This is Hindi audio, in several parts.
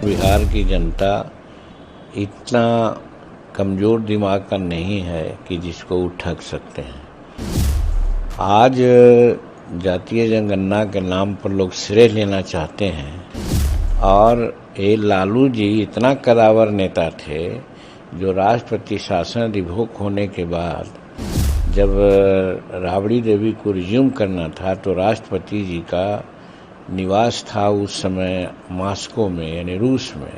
बिहार की जनता इतना कमज़ोर दिमाग का नहीं है कि जिसको वो ठग सकते हैं। आज जातीय जनगणना के नाम पर लोग श्रेय लेना चाहते हैं और ये लालू जी इतना कदावर नेता थे जो राष्ट्रपति शासन अधिभोग होने के बाद जब राबड़ी देवी को रिज्यूम करना था तो राष्ट्रपति जी का निवास था उस समय मॉस्को में यानी रूस में,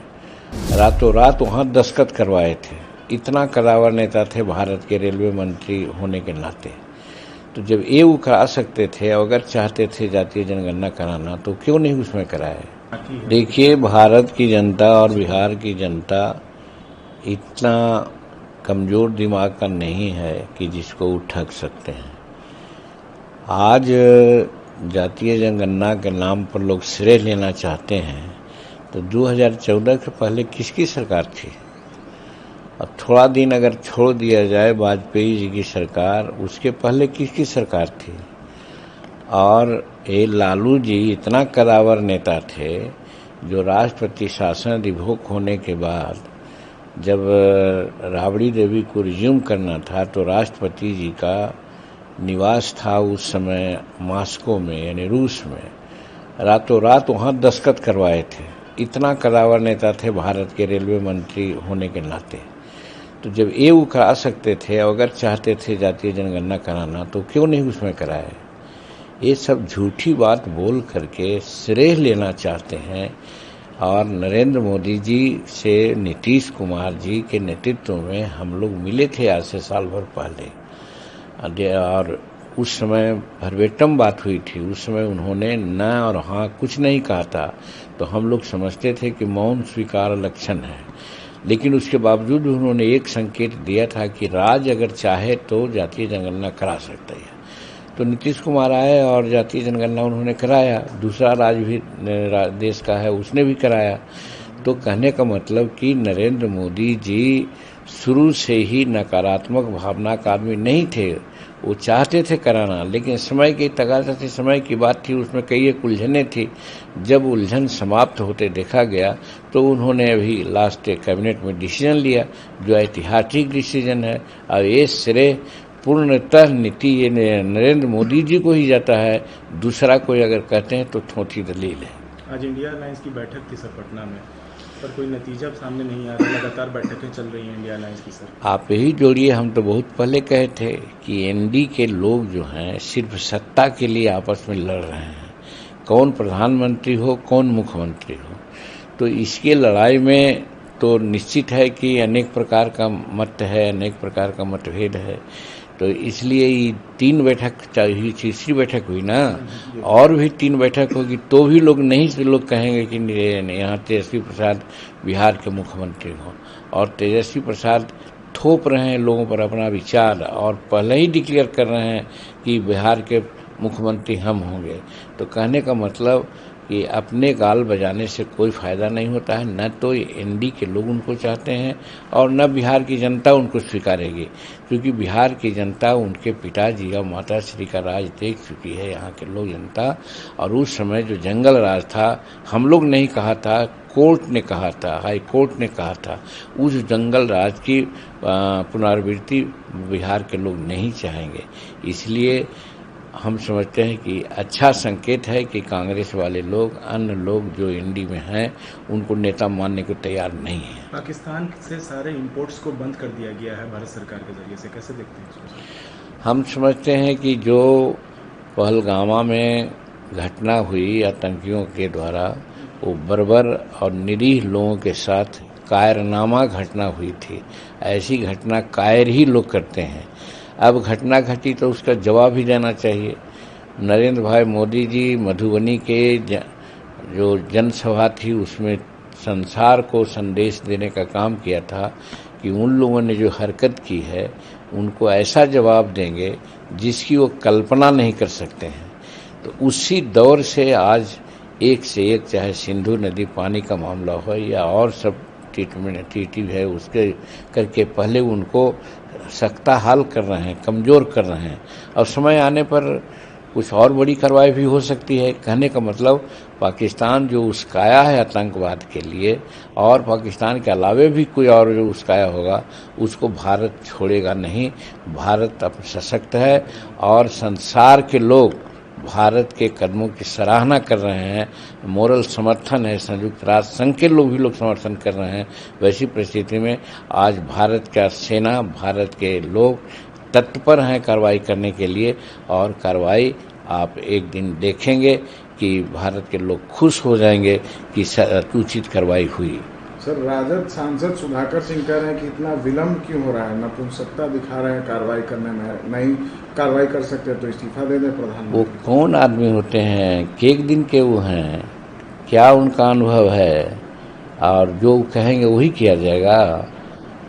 रातों रात वहाँ दस्तखत करवाए थे। इतना कदावर नेता थे भारत के रेलवे मंत्री होने के नाते। तो जब ये वो करा सकते थे, अगर चाहते थे जातीय जनगणना कराना तो क्यों नहीं उसमें कराए। देखिए, भारत की जनता और बिहार की जनता इतना कमज़ोर दिमाग का नहीं है कि जिसको वो ठग सकते हैं। आज जातीय जनगणना के नाम पर लोग श्रेय लेना चाहते हैं तो 2014 के पहले किसकी सरकार थी? अब थोड़ा दिन अगर छोड़ दिया जाए वाजपेयी जी की सरकार, उसके पहले किसकी सरकार थी? और ये लालू जी इतना कदावर नेता थे जो राष्ट्रपति शासन अधिभोग होने के बाद जब राबड़ी देवी को रिज्यूम करना था तो राष्ट्रपति जी का निवास था उस समय मॉस्को में यानी रूस में, रातों रात वहाँ दस्तखत करवाए थे। इतना कदावर नेता थे भारत के रेलवे मंत्री होने के नाते। तो जब ये वो करा सकते थे, अगर चाहते थे जातीय जनगणना कराना तो क्यों नहीं उसमें कराए। ये सब झूठी बात बोल करके श्रेय लेना चाहते हैं। और नरेंद्र मोदी जी से नीतीश कुमार जी के नेतृत्व में हम लोग मिले थे आज से साल भर पहले, और उस समय भरवेटम बात हुई थी। उस समय उन्होंने न और हाँ कुछ नहीं कहा था, तो हम लोग समझते थे कि मौन स्वीकार लक्षण है। लेकिन उसके बावजूद उन्होंने एक संकेत दिया था कि राज्य अगर चाहे तो जातीय जनगणना करा सकता है। तो नीतीश कुमार आए और जातीय जनगणना उन्होंने कराया। दूसरा राज्य भी देश का है, उसने भी कराया। तो कहने का मतलब कि नरेंद्र मोदी जी शुरू से ही नकारात्मक भावना का आदमी नहीं थे। वो चाहते थे कराना, लेकिन समय की तकाजा थी, समय की बात थी, उसमें कई एक उलझनें थी। जब उलझन समाप्त होते देखा गया तो उन्होंने अभी लास्ट कैबिनेट में डिसीजन लिया जो ऐतिहासिक डिसीजन है। और ये श्रेय पूर्णतः नीति ये नरेंद्र मोदी जी को ही जाता है। दूसरा कोई अगर कहते हैं तो छोटी दलील है। आज इंडिया अलायंस की बैठक थी सर पटना में, पर कोई नतीजा सामने नहीं आ रहा। लगातार बैठकें चल रही हैं इंडिया अलायंस की। सर आप यही जोड़िए, हम तो बहुत पहले कहे थे कि एनडी के लोग जो हैं सिर्फ सत्ता के लिए आपस में लड़ रहे हैं, कौन प्रधानमंत्री हो कौन मुख्यमंत्री हो। तो इसके लड़ाई में तो निश्चित है कि अनेक प्रकार का मत है, अनेक प्रकार का मतभेद है। तो इसलिए ये 3 बैठक चाहिए, तीसरी बैठक हुई ना, और भी 3 बैठक होगी तो भी लोग नहीं से लोग कहेंगे कि यहाँ तेजस्वी प्रसाद बिहार के मुख्यमंत्री हों। और तेजस्वी प्रसाद थोप रहे हैं लोगों पर अपना विचार और पहले ही डिक्लेयर कर रहे हैं कि बिहार के मुख्यमंत्री हम होंगे। तो कहने का मतलब कि अपने गाल बजाने से कोई फ़ायदा नहीं होता है। न तो एनडी के लोग उनको चाहते हैं और न बिहार की जनता उनको स्वीकारेगी, क्योंकि बिहार की जनता उनके पिताजी और माताश्री का राज देख चुकी है, यहाँ के लोग जनता। और उस समय जो जंगल राज था, हम लोग नहीं कहा था, कोर्ट ने कहा था, हाई कोर्ट ने कहा था, उस जंगल राज की पुनरावृत्ति बिहार के लोग नहीं चाहेंगे। इसलिए हम समझते हैं कि अच्छा संकेत है कि कांग्रेस वाले लोग, अन्य लोग जो एनडी में हैं, उनको नेता मानने को तैयार नहीं है। पाकिस्तान से सारे इंपोर्ट्स को बंद कर दिया गया है भारत सरकार के जरिए से, कैसे देखते हैं? हम समझते हैं कि जो पहलगामा में घटना हुई आतंकियों के द्वारा, वो बर्बर और निरीह लोगों के साथ कायरनामा घटना हुई थी। ऐसी घटना कायर ही लोग करते हैं। अब घटना घटी तो उसका जवाब ही देना चाहिए। नरेंद्र भाई मोदी जी मधुबनी के जो जनसभा थी उसमें संसार को संदेश देने का काम किया था कि उन लोगों ने जो हरकत की है उनको ऐसा जवाब देंगे जिसकी वो कल्पना नहीं कर सकते हैं। तो उसी दौर से आज एक से एक, चाहे सिंधु नदी पानी का मामला हो या और सब ट्रीटी है, उसके करके पहले उनको सख्ता हाल कर रहे हैं, कमज़ोर कर रहे हैं। और समय आने पर कुछ और बड़ी कार्रवाई भी हो सकती है। कहने का मतलब पाकिस्तान जो उस्काया है आतंकवाद के लिए, और पाकिस्तान के अलावे भी कोई और जो उस्काया होगा, उसको भारत छोड़ेगा नहीं। भारत अब सशक्त है और संसार के लोग भारत के कदमों की सराहना कर रहे हैं। मोरल समर्थन है, संयुक्त राष्ट्र संघ के लोग भी समर्थन कर रहे हैं। वैसी परिस्थिति में आज भारत का सेना, भारत के लोग तत्पर हैं कार्रवाई करने के लिए, और कार्रवाई आप एक दिन देखेंगे कि भारत के लोग खुश हो जाएंगे कि उचित कार्रवाई हुई। सर, राजद सांसद सुधाकर सिंह कह रहे हैं कि इतना विलंब क्यों हो रहा है, नपुंसकता दिखा रहे हैं कार्रवाई करने में, नहीं कार्रवाई कर सकते तो इस्तीफा दे दें प्रधानमंत्री। वो कौन आदमी होते हैं, एक दिन के वो हैं, क्या उनका अनुभव है, और जो कहेंगे वही किया जाएगा।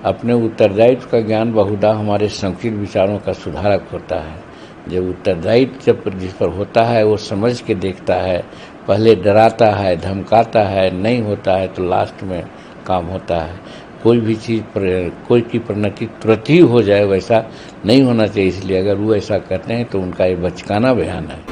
अपने उत्तरदायित्व का ज्ञान बहुधा हमारे संकीर्ण विचारों का सुधारक होता है। जब उत्तरदायित्व जब जिस पर होता है वो समझ के देखता है, पहले डराता है, धमकाता है, नहीं होता है तो लास्ट में काम होता है। कोई भी चीज़ पर कोई की परिणति तुरंत ही हो जाए, वैसा नहीं होना चाहिए। इसलिए अगर वो ऐसा करते हैं तो उनका ये बचकाना बयान है।